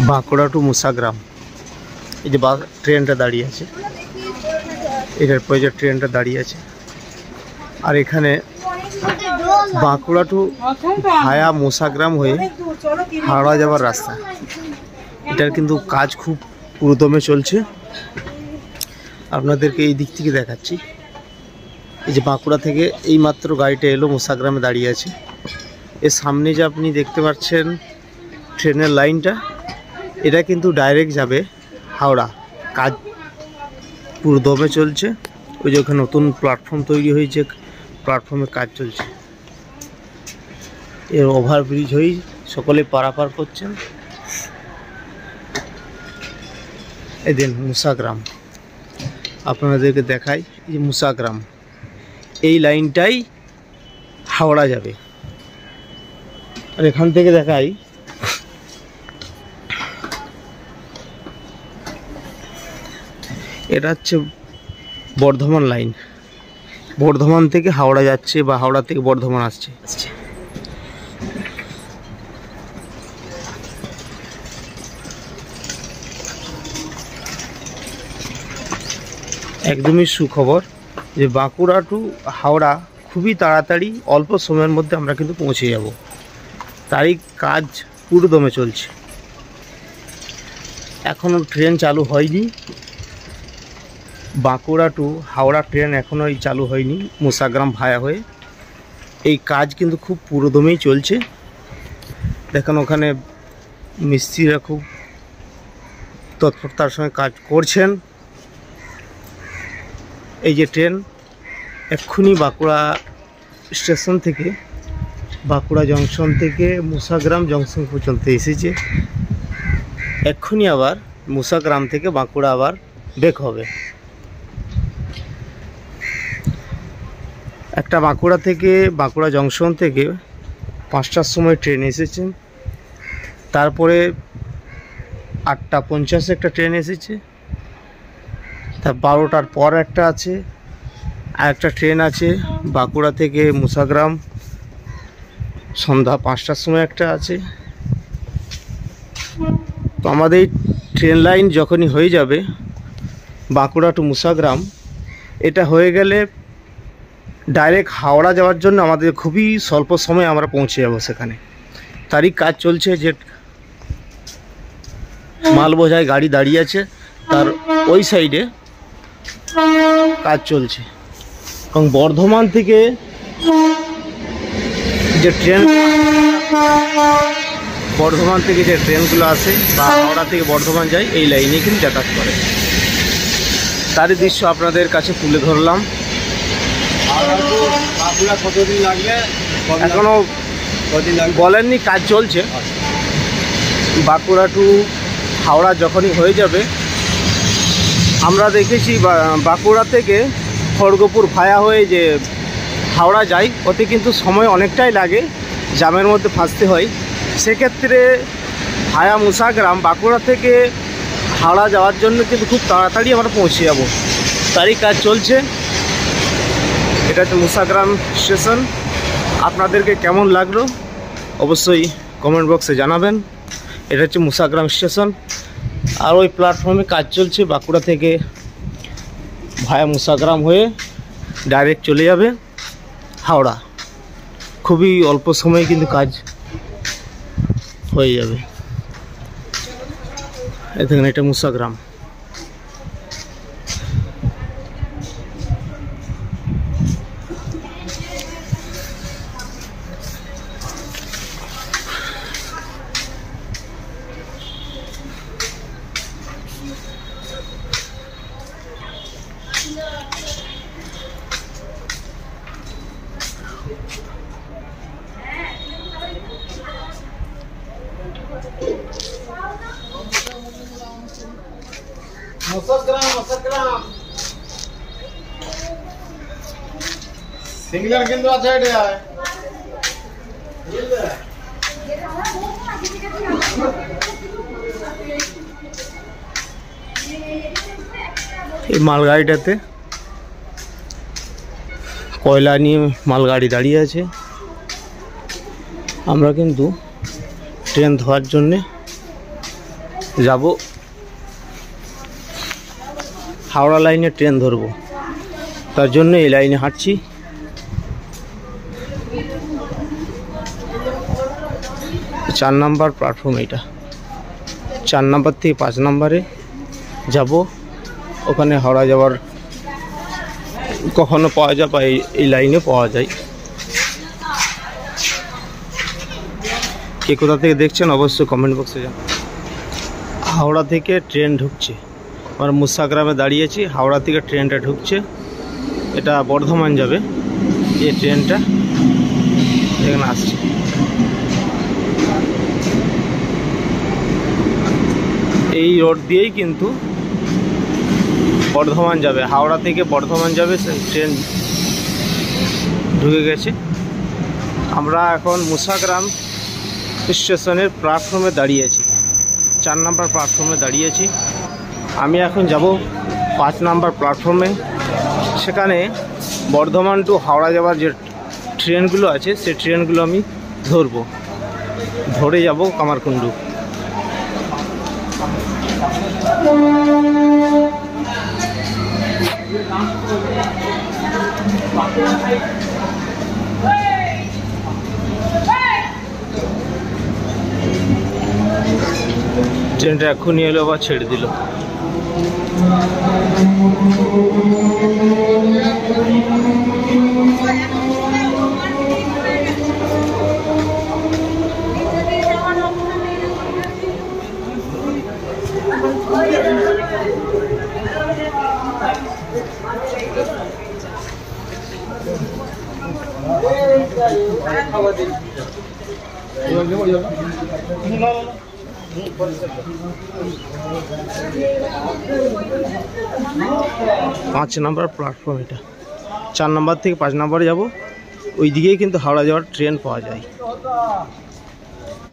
Bankura two মুসাগ্রাম। এই যে ট্রেনটা দাঁড়িয়ে আছে, এটার পরে যে ট্রেনটা দাঁড়িয়ে আছে। আর এখানে বাঁকুড়া টু ভায়া মুসাগ্রাম হয়ে হাওড়া যাওয়ার রাস্তা। এটার কিন্তু কাজ খুব পুরোদমে চলছে। আপনাদেরকে এই দিক থেকে দেখাচ্ছি। এই যে বাঁকুড়া থেকে এই মাত্র গাড়িটা এলো, মুসাগ্রামে দাঁড়িয়ে আছে। এর সামনে যে আপনি দেখতে পাচ্ছেন ট্রেনের লাইনটা, এটা কিন্তু ডাইরেক্ট যাবে হাওড়া। কাজ পুরোদমে চলছে। ওই যে ওখানে নতুন প্ল্যাটফর্ম তৈরি হয়েছে, প্ল্যাটফর্মে কাজ চলছে। এর ওভারব্রিজ হয়েই সকলে পারাপার করছেন। এই দিন মুসাগ্রাম আপনাদেরকে দেখাই। এই যে মুসাগ্রাম, এই লাইনটাই হাওড়া যাবে। আর এখান থেকে দেখাই, এটা হচ্ছে বর্ধমান লাইন। বর্ধমান থেকে হাওড়া যাচ্ছে বা হাওড়া থেকে বর্ধমান আসছে। একদমই সুখবর যে বাঁকুড়া টু হাওড়া খুবই তাড়াতাড়ি অল্প সময়ের মধ্যে আমরা কিন্তু পৌঁছে যাব। তারই কাজ পুরোদমে চলছে। এখনও ট্রেন চালু হয়নি। বাঁকুড়া টু হাওড়া ট্রেন এখনও চালু হয়নি মুসাগ্রাম ভায়া হয়ে। এই কাজ কিন্তু খুব পুরোদমেই চলছে। দেখেন ওখানে মিস্ত্রিরা খুব তৎপরতার সঙ্গে কাজ করছেন। এই যে ট্রেন এক্ষুনি বাঁকুড়া স্টেশন থেকে, বাঁকুড়া জংশন থেকে মুসাগ্রাম জংশন পর্যন্ত এসেছে। এক্ষুনি আবার মুসাগ্রাম থেকে বাঁকুড়া আবার ব্যাক হবে। একটা বাঁকুড়া থেকে, বাঁকুড়া জংশন থেকে 5টার সময় ট্রেন এসেছে। তারপরে 8:50 একটা ট্রেন এসেছে। তার 12টার পর একটা আছে। আর একটা ট্রেন আছে বাঁকুড়া থেকে মুসাগ্রাম, সন্ধ্যা 5টার সময় একটা আছে। তো আমাদের ট্রেন লাইন যখনই হয়ে যাবে বাঁকুড়া টু মুসাগ্রাম, এটা হয়ে গেলে ডাইরেক্ট হাওড়া যাওয়ার জন্য আমাদের খুবই স্বল্প সময়ে আমরা পৌঁছে যাব সেখানে। তারই কাজ চলছে। যে মাল বোঝাই গাড়ি দাঁড়িয়ে আছে তার ওই সাইডে কাজ চলছে। এবং বর্ধমান থেকে যে ট্রেনগুলো আসে বা হাওড়া থেকে বর্ধমান যায়, এই লাইনে কিন্তু যাতায়াত করে। তারই দৃশ্য আপনাদের কাছে তুলে ধরলাম। এখনো বলেননি, কাজ চলছে। বাঁকুড়া টু হাওড়া যখনই হয়ে যাবে, আমরা দেখেছি বাঁকুড়া থেকে খড়গপুর ভায়া হয়ে যে হাওড়া যায়, ওতে কিন্তু সময় অনেকটাই লাগে, জ্যামের মধ্যে ফাঁসতে হয়। সেক্ষেত্রে ভায়া মুসাগ্রাম বাঁকুড়া থেকে হাওড়া যাওয়ার জন্য কিন্তু খুব তাড়াতাড়ি আমরা পৌঁছে যাব। তারই কাজ চলছে। এটা হচ্ছে মুসাগ্রাম স্টেশন। আপনাদেরকে কেমন লাগলো অবশ্যই কমেন্ট বক্সে জানাবেন। এটা হচ্ছে মুসাগ্রাম স্টেশন। আর ওই প্ল্যাটফর্মে কাজ চলছে। বাঁকুড়া থেকে ভায়া মুসাগ্রাম হয়ে ডাইরেক্ট চলে যাবে হাওড়া। খুবই অল্প সময়ে কিন্তু কাজ হয়ে যাবে। এখানে এটা মুসাগ্রাম। সিঙ্গেল কিন্তু আছে এটা। এই মালগাড়িটাতে কয়লা নিয়ে মালগাড়ি দাঁড়িয়ে আছে। আমরা কিন্তু ট্রেন ধোয়ার জন্যে যাব হাওড়া লাইনে ট্রেন ধরবো, তার জন্য এই লাইনে হাঁটছি। 4 নাম্বার প্ল্যাটফর্ম, এটা 4 নাম্বার থেকে 5 নাম্বারে যাব। ওখানে হাওড়া যাওয়ার কখনো পাওয়া যায় বা এই লাইনে পাওয়া যায়। কে কোথা থেকে দেখছেন অবশ্যই কমেন্ট বক্সে জানান। হাওড়া থেকে ট্রেন ঢুকছে, আমরা মুসাগ্রামে দাঁড়িয়েছি। হাওড়া থেকে ট্রেনটা ঢুকছে, এটা বর্ধমান যাবে। এই ট্রেনটা এখানে আসছে। এই রোড দিয়েই কিন্তু বর্ধমান যাবে, হাওড়া থেকে বর্ধমান যাবে ট্রেন ঢুকে গেছে। আমরা এখন মুসাগ্রাম স্টেশনের প্ল্যাটফর্মে দাঁড়িয়েছি, 4 নাম্বার প্ল্যাটফর্মে দাঁড়িয়েছি। আমি এখন যাব 5 নাম্বার প্ল্যাটফর্মে। সেখানে বর্ধমান টু হাওড়া যাওয়ার যে ট্রেনগুলো আছে সেই ট্রেনগুলো আমি ধরে যাব কামারকুণ্ডু। ট্রেনটা এখনই এলো বা ছেড়ে দিল। পাঁচ নাম্বার প্ল্যাটফর্ম, এটা 4 নাম্বার থেকে 5 নাম্বারে যাব। ওই দিকেই কিন্তু হাওড়া যাওয়ার ট্রেন পাওয়া যায়।